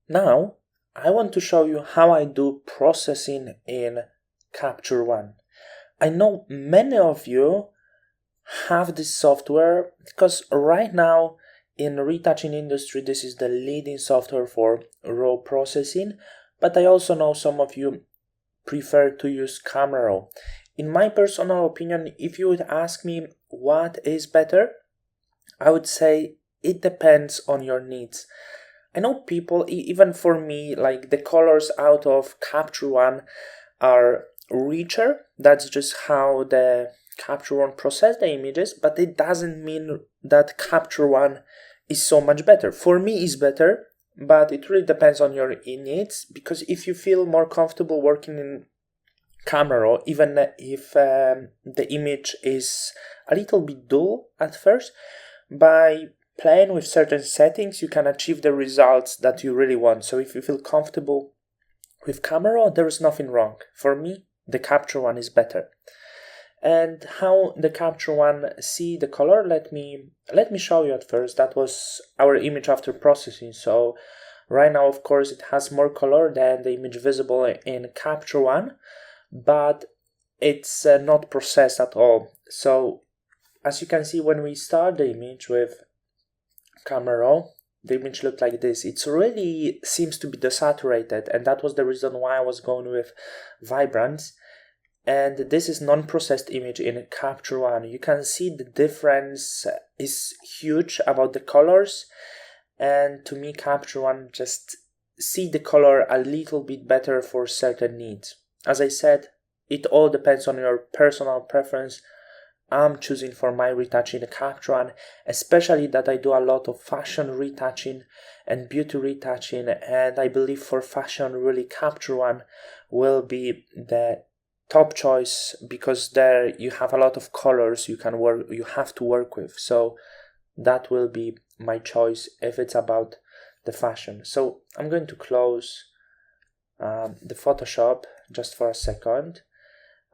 Now, I want to show you how I do processing in Capture One. I know many of you have this software because right now in retouching industry this is the leading software for raw processing, but I also know some of you prefer to use Camera Raw. In my personal opinion, if you would ask me what is better, I would say it depends on your needs. I know people, even for me, like the colors out of Capture One are richer. That's just how the Capture One process the images, but it doesn't mean that Capture One is so much better. For me, it's better, but it really depends on your needs, because if you feel more comfortable working in Camera Raw, even if the image is a little bit dull at first, by playing with certain settings, you can achieve the results that you really want. So if you feel comfortable with Camera Raw, there is nothing wrong. For me, the Capture One is better. And how the Capture One see the color, let me show you at first. That was our image after processing. So right now, of course, it has more color than the image visible in Capture One, but it's not processed at all. So as you can see, when we start the image with Camera Raw, the image looked like this. It really seems to be desaturated, and that was the reason why I was going with Vibrance. And this is non-processed image in Capture One. You can see the difference is huge about the colors, and to me Capture One just see the color a little bit better for certain needs. As I said, it all depends on your personal preference. I'm choosing for my retouching a Capture One, especially that I do a lot of fashion retouching and beauty retouching, and I believe for fashion really Capture One will be the top choice, because there you have a lot of colors you have to work with. So that will be my choice if it's about the fashion. So I'm going to close the Photoshop just for a second.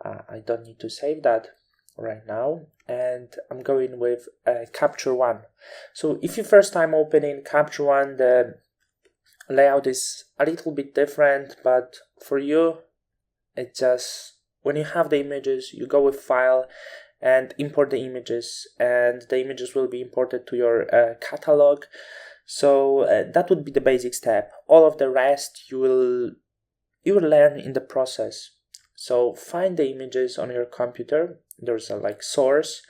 I don't need to save that right now, and I'm going with Capture One. So if you first time opening Capture One, the layout is a little bit different, but for you, it just, when you have the images, you go with File and import the images, and the images will be imported to your catalog. So that would be the basic step. All of the rest you will learn in the process. So find the images on your computer. There's a source,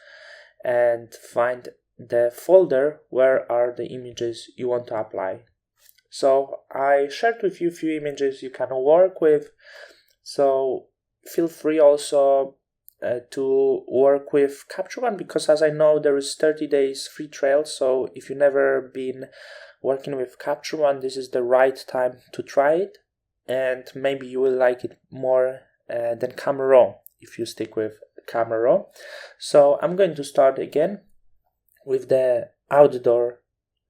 and find the folder where are the images you want to apply. So I shared with you a few images you can work with. So feel free also to work with Capture One, because as I know there is 30 days free trial. So if you've never been working with Capture One, this is the right time to try it, and maybe you will like it more than Camera Raw if you stick with Camera Raw. So I'm going to start again with the outdoor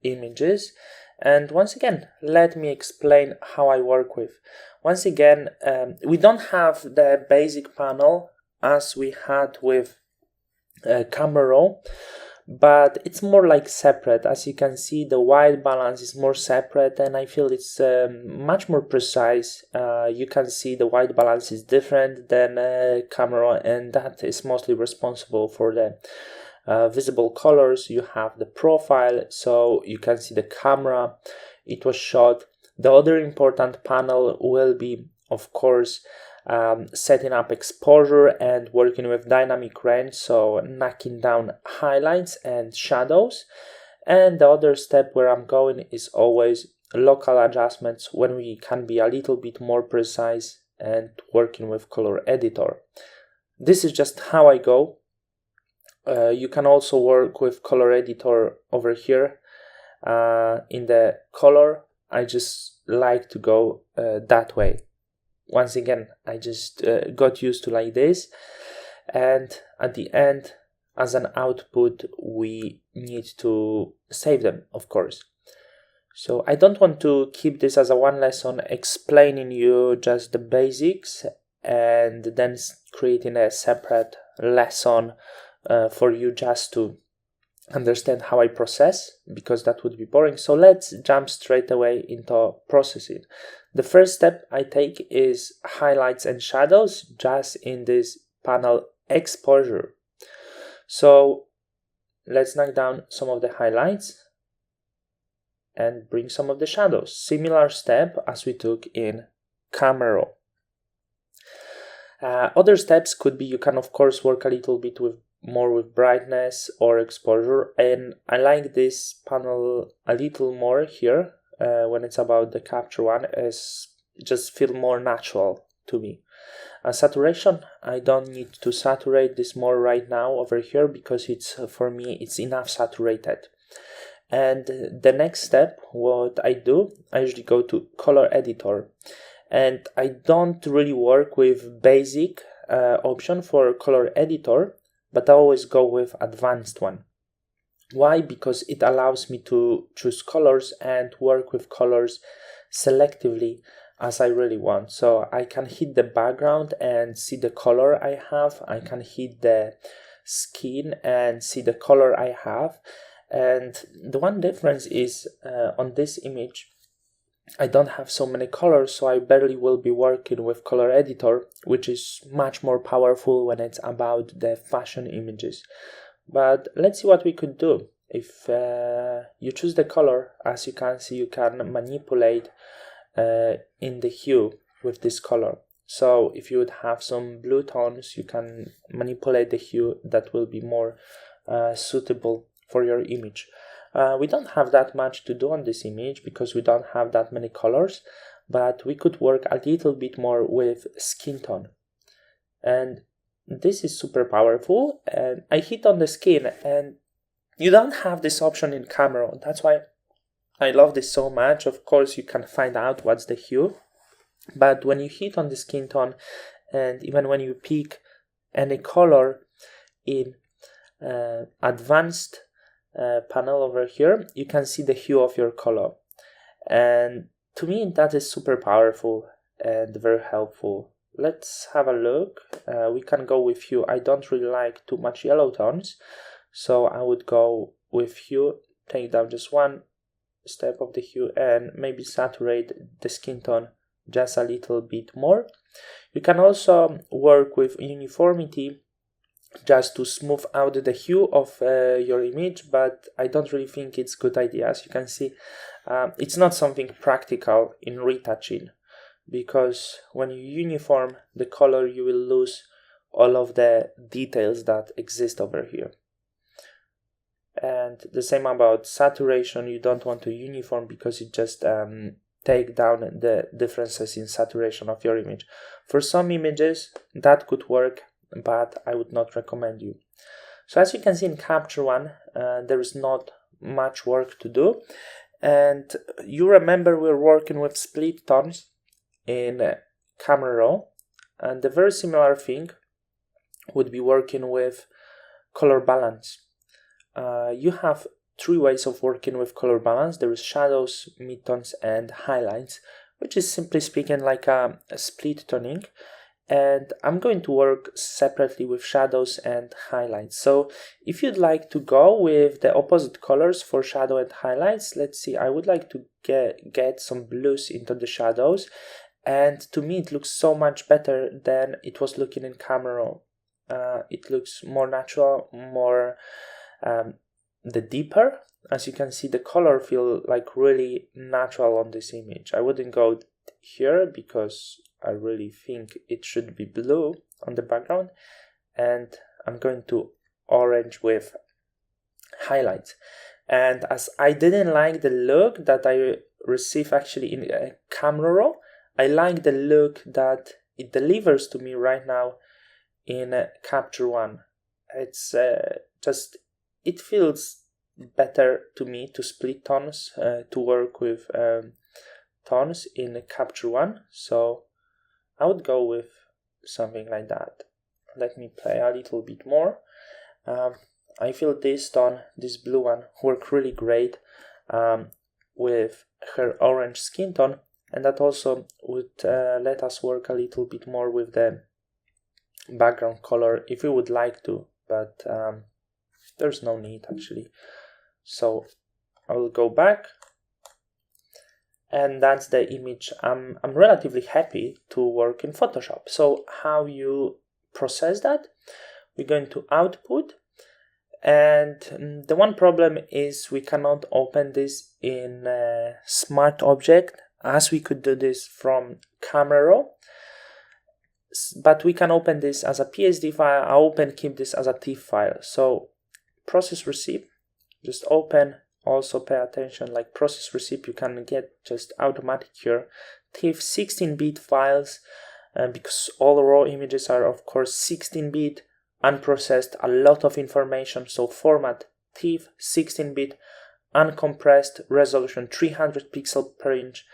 images, and once again let me explain how I work with. Once again, we don't have the basic panel as we had with Camera Raw, but it's more like separate. As you can see, the white balance is more separate, and I feel it's much more precise. You can see the white balance is different than Camera Raw, and that is mostly responsible for the visible colors. You have the profile, so you can see the camera it was shot. The other important panel will be, of course, setting up exposure and working with dynamic range, so knocking down highlights and shadows. And the other step where I'm going is always local adjustments, when we can be a little bit more precise, and working with color editor. This is just how I go. You can also work with color editor over here in the color. I just like to go that way. Once again, I just got used to like this, and at the end, as an output, we need to save them, of course. So I don't want to keep this as a one lesson explaining you just the basics and then creating a separate lesson for you just to understand how I process, because that would be boring. So let's jump straight away into processing. The first step I take is highlights and shadows, just in this panel exposure. So let's knock down some of the highlights and bring some of the shadows. Similar step as we took in Camera Raw. Other steps could be, you can of course work a little bit more with brightness or exposure, and I like this panel a little more here when it's about the Capture One, as just feel more natural to me. Saturation, I don't need to saturate this more right now over here, because it's, for me, it's enough saturated. And the next step, what I do, I usually go to color editor, and I don't really work with basic option for color editor, but I always go with advanced one. Why? Because it allows me to choose colors and work with colors selectively as I really want. So I can hit the background and see the color I have. I can hit the skin and see the color I have. And the one difference is on this image, I don't have so many colors, so I barely will be working with color editor, which is much more powerful when it's about the fashion images. But let's see what we could do. If you choose the color, as you can see, you can manipulate in the hue with this color. So if you would have some blue tones, you can manipulate the hue that will be more suitable for your image. We don't have that much to do on this image because we don't have that many colors, but we could work a little bit more with skin tone. And this is super powerful, and I hit on the skin, and you don't have this option in Camera. That's why I love this so much. Of course, you can find out what's the hue, but when you hit on the skin tone, and even when you pick any color in advanced panel over here, you can see the hue of your color, and to me that is super powerful and very helpful. Let's have a look. We can go with hue. I don't really like too much yellow tones, so I would go with hue, take down just one step of the hue, and maybe saturate the skin tone just a little bit more. You can also work with uniformity, just to smooth out the hue of your image, but I don't really think it's a good idea. As you can see, it's not something practical in retouching, because when you uniform the color, you will lose all of the details that exist over here. And the same about saturation. You don't want to uniform because it just take down the differences in saturation of your image. For some images that could work, but I would not recommend you. So as you can see in Capture One, there is not much work to do. And you remember we're working with split tones in Camera Raw, and the very similar thing would be working with color balance. You have three ways of working with color balance. There is shadows, midtones, and highlights, which is simply speaking like a split toning. And I'm going to work separately with shadows and highlights. So if you'd like to go with the opposite colors for shadow and highlights, let's see, I would like to get some blues into the shadows. And to me, it looks so much better than it was looking in Camera. It looks more natural, more the deeper. As you can see, the color feel like really natural on this image. I wouldn't go here because I really think it should be blue on the background, and I'm going to orange with highlights. And as I didn't like the look that I received actually in Camera Raw, I like the look that it delivers to me right now in Capture One. It's just, it feels better to me to split tones, to work with tones in Capture One. So I would go with something like that. Let me play a little bit more. I feel this tone, this blue one, work really great with her orange skin tone, and that also would let us work a little bit more with the background color if we would like to, but there's no need actually. So I will go back, and that's the image. I'm relatively happy to work in Photoshop. So how you process that? We're going to output, and the one problem is we cannot open this in Smart Object as we could do this from Camera Raw, but we can open this as a PSD file. I keep this as a TIFF file. So process receipt, just open. Also pay attention, like process receipt, you can get just automatic here TIFF 16-bit files, because all raw images are of course 16-bit, unprocessed, a lot of information. So format TIFF 16-bit, uncompressed, resolution 300 pixels per inch,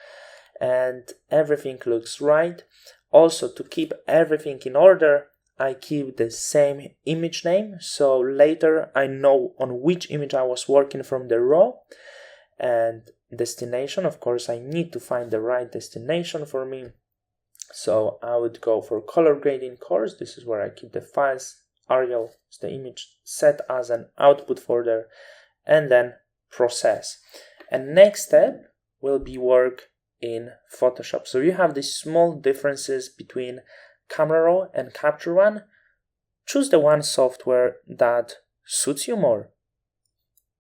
and everything looks right. Also, to keep everything in order, I keep the same image name, so later I know on which image I was working from the raw. And destination, of course, I need to find the right destination for me. So I would go for color grading course. This is where I keep the files. Arial is the image, set as an output folder, and then process. And next step will be work in Photoshop. So you have these small differences between Camera Raw and Capture One. Choose the one software that suits you more.